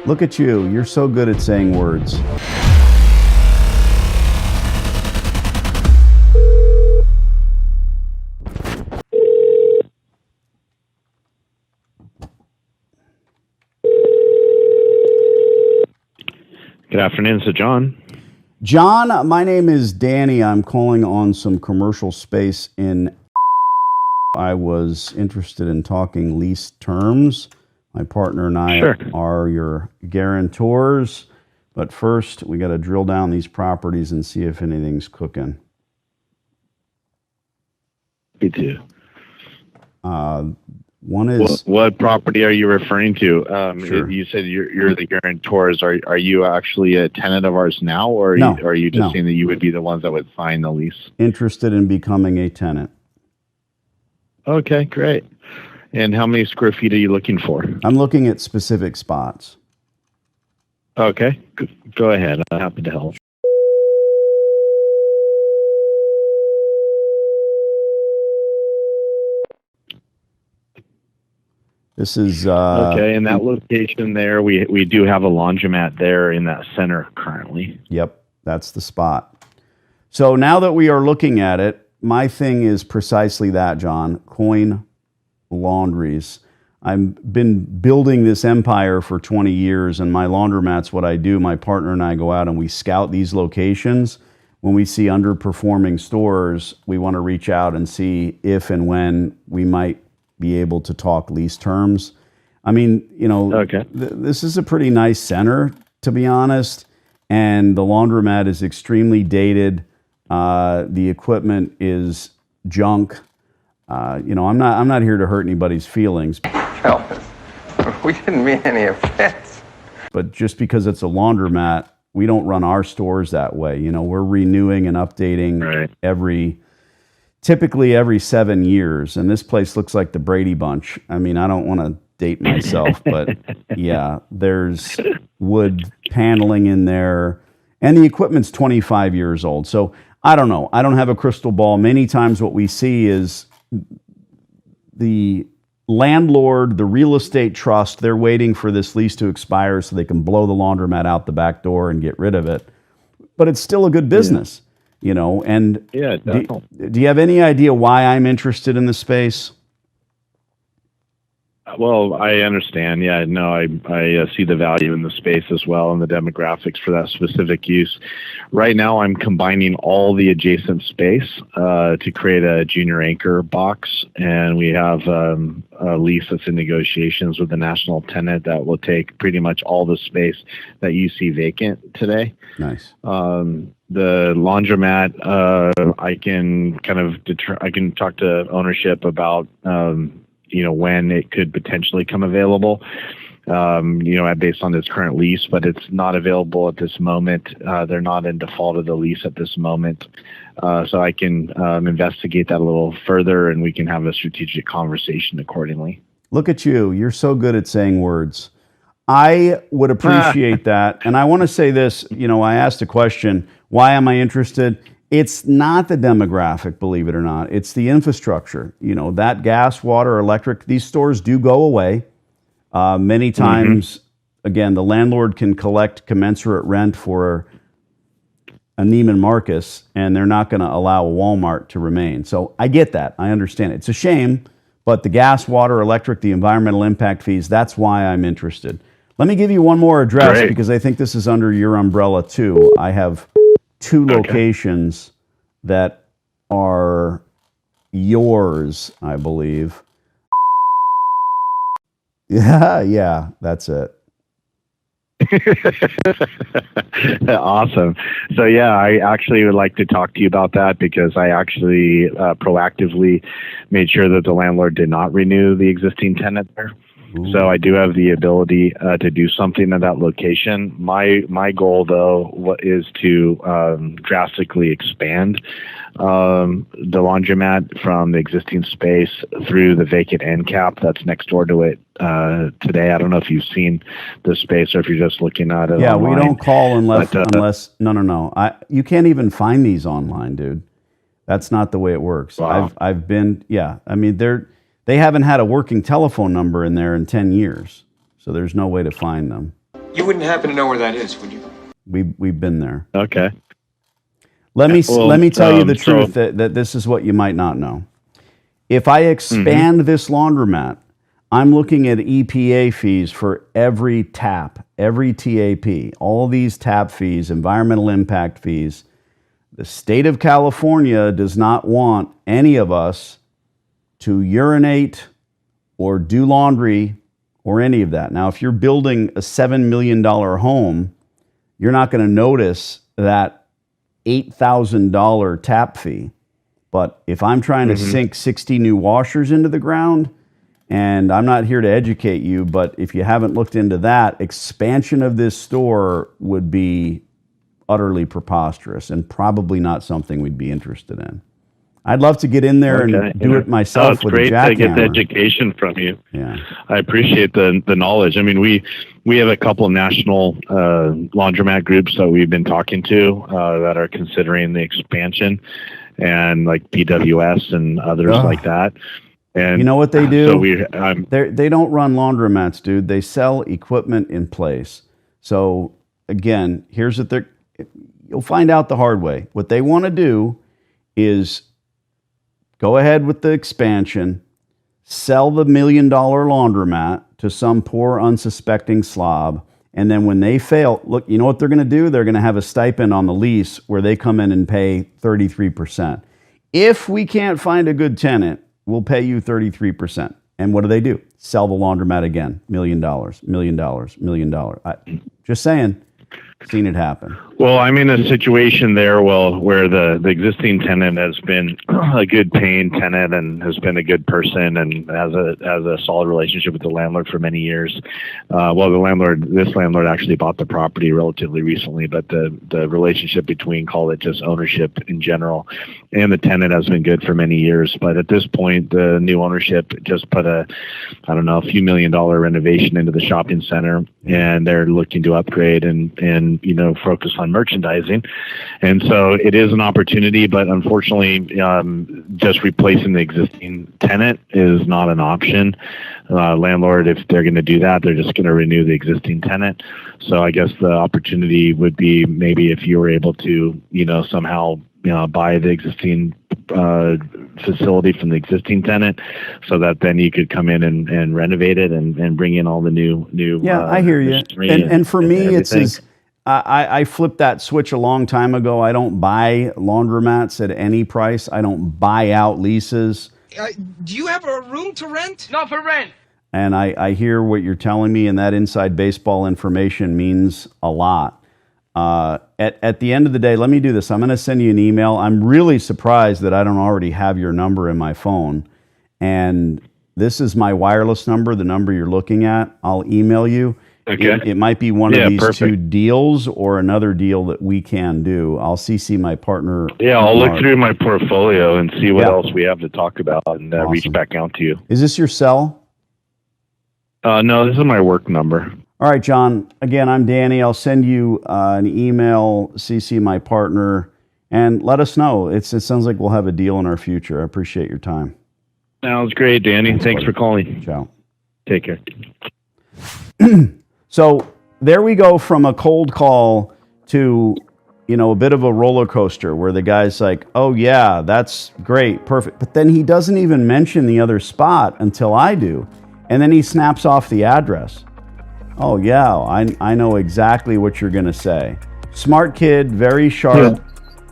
Look at you. You're so good at saying words. Good afternoon, Sir John. John, my name is Danny. I'm calling on some commercial space in. I was interested in talking lease terms. My partner and I are your guarantors. But first, we got to drill down these properties and see if anything's cooking. Me too. One is... What property are you referring to? Sure. You said you're the guarantors. Are you actually a tenant of ours now, or No, are you just no. saying that you would be the ones that would sign the lease? Interested in becoming a tenant. Okay, great. And how many square feet are you looking for? I'm looking at specific spots. Okay, go ahead. I'm happy to help. This is... okay, in that location there, we do have a laundromat there in that center currently. Yep, that's the spot. So now that we are looking at it, my thing is precisely that, John. Coin laundries. I've been building this empire for 20 years, and my laundromat's what I do. My partner and I go out and we scout these locations. When we see underperforming stores, we want to reach out and see if and when we might be able to talk lease terms. I mean, you know, Okay. This is a pretty nice center, to be honest, and the laundromat is extremely dated. The equipment is junk. You know, I'm not here to hurt anybody's feelings. Elvis, we didn't mean any offense. But just because it's a laundromat, we don't run our stores that way. You know, we're renewing and updating typically every 7 years. And this place looks like the Brady Bunch. I mean, I don't want to date myself, but yeah, there's wood paneling in there. And the equipment's 25 years old. So I don't know. I don't have a crystal ball. Many times what we see is the landlord, the real estate trust, they're waiting for this lease to expire so they can blow the laundromat out the back door and get rid of it. But it's still a good business, you know. And do you have any idea why I'm interested in this space? Well, I understand. Yeah, no, I see the value in the space as well and the demographics for that specific use. Right now, I'm combining all the adjacent space to create a junior anchor box, and we have a lease that's in negotiations with the national tenant that will take pretty much all the space that you see vacant today. Nice. The laundromat, I can I can talk to ownership about. You know, when it could potentially come available, you know, based on this current lease, but it's not available at this moment. They're not in default of the lease at this moment. So I can investigate that a little further and we can have a strategic conversation accordingly. Look at you. You're so good at saying words. I would appreciate that. And I want to say this, you know, I asked a question, why am I interested? It's not the demographic, believe it or not. It's the infrastructure. You know, that gas, water, electric, these stores do go away. Many times, again, the landlord can collect commensurate rent for a Neiman Marcus, and they're not going to allow a Walmart to remain. So I get that. I understand it. It's a shame, but the gas, water, electric, the environmental impact fees, that's why I'm interested. Let me give you one more address because I think this is under your umbrella too. I have 2 locations that are yours, I believe. Yeah, that's it. Awesome. So yeah, I actually would like to talk to you about that because I actually proactively made sure that the landlord did not renew the existing tenant there. So I do have the ability to do something at that location. My goal, though, is to drastically expand the laundromat from the existing space through the vacant end cap that's next door to it today. I don't know if you've seen the space or if you're just looking at it online. We don't call unless no. You can't even find these online, dude. That's not the way it works. Wow. I've been, I mean, they haven't had a working telephone number in there in 10 years, so there's no way to find them. You wouldn't happen to know where that is, would you? We've been there. Okay. Let me tell you the so- truth that this is what you might not know. If I expand this laundromat, I'm looking at EPA fees for every tap, every TAP, all these tap fees, environmental impact fees. The state of California does not want any of us to urinate or do laundry or any of that. Now, if you're building a $7 million home, you're not going to notice that $8,000 tap fee. But if I'm trying to sink 60 new washers into the ground, and I'm not here to educate you, but if you haven't looked into that, expansion of this store would be utterly preposterous and probably not something we'd be interested in. I'd love to get in there and do it myself with a jackhammer. It's great to get the education from you. Yeah, I appreciate the knowledge. I mean, we have a couple of national laundromat groups that we've been talking to that are considering the expansion, and like PWS and others like that. And you know what they do? So they don't run laundromats, dude. They sell equipment in place. So again, here's what you'll find out the hard way. What they want to do is go ahead with the expansion, sell the $1 million laundromat to some poor unsuspecting slob, and then when they fail, look, you know what they're going to do? They're going to have a stipend on the lease where they come in and pay 33%. If we can't find a good tenant, we'll pay you 33%. And what do? Sell the laundromat again. $1 million, $1 million, $1 million. Just saying. Seen it happen. Well, I'm in a situation there, where the existing tenant has been a good paying tenant and has been a good person and has a solid relationship with the landlord for many years. This landlord actually bought the property relatively recently, but the relationship between, call it just ownership in general, and the tenant has been good for many years. But at this point, the new ownership just put a few $1 million renovation into the shopping center, and they're looking to upgrade and focus on merchandising. And so it is an opportunity, but unfortunately, just replacing the existing tenant is not an option. Landlord, if they're going to do that, they're just going to renew the existing tenant. So I guess the opportunity would be maybe if you were able to, somehow, buy the existing facility from the existing tenant, so that then you could come in and renovate it and bring in all the new. Yeah, I hear you. And for me, I flipped that switch a long time ago. I don't buy laundromats at any price. I don't buy out leases. Do you have a room to rent? Not for rent. And I hear what you're telling me, and that inside baseball information means a lot. At the end of the day, let me do this. I'm going to send you an email. I'm really surprised that I don't already have your number in my phone. And this is my wireless number, the number you're looking at. I'll email you. Okay. It might be one of these perfect. two deals or another deal that we can do. I'll CC my partner. Yeah, I'll look through my portfolio and see what else we have to talk about and Awesome. reach back out to you. Is this your cell? No, this is my work number. All right, John. Again, I'm Danny. I'll send you an email, CC my partner, and let us know. It sounds like we'll have a deal in our future. I appreciate your time. Sounds great, Danny. Thanks for calling. Ciao. Take care. So there we go from a cold call to, a bit of a roller coaster where the guy's like, oh, yeah, that's great, perfect. But then he doesn't even mention the other spot until I do. And then he snaps off the address. Oh, yeah, I know exactly what you're going to say. Smart kid, very sharp. Yeah.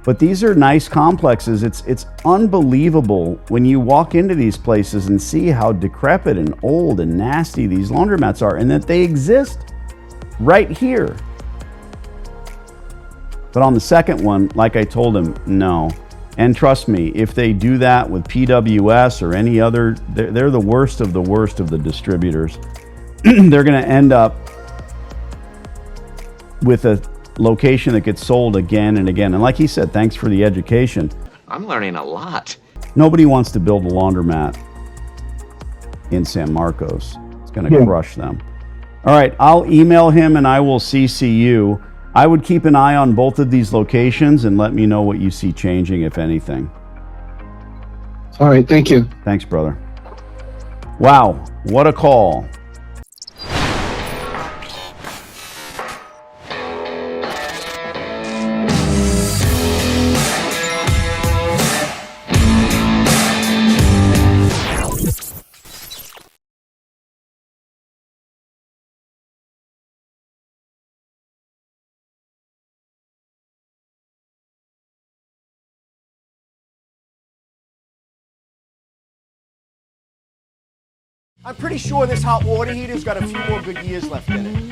But these are nice complexes. It's unbelievable when you walk into these places and see how decrepit and old and nasty these laundromats are, and that they exist right here. But on the second one, like I told him, no. And trust me, if they do that with PWS or any other, they're the worst of the distributors. They're going to end up with a location that gets sold again and again. And like he said, thanks for the education. I'm learning a lot. Nobody wants to build a laundromat in San Marcos. It's going to crush them. All right, I'll email him and I will CC you. I would keep an eye on both of these locations and let me know what you see changing, if anything. All right, thank you. Thanks, brother. Wow, what a call. I'm pretty sure this hot water heater's got a few more good years left in it.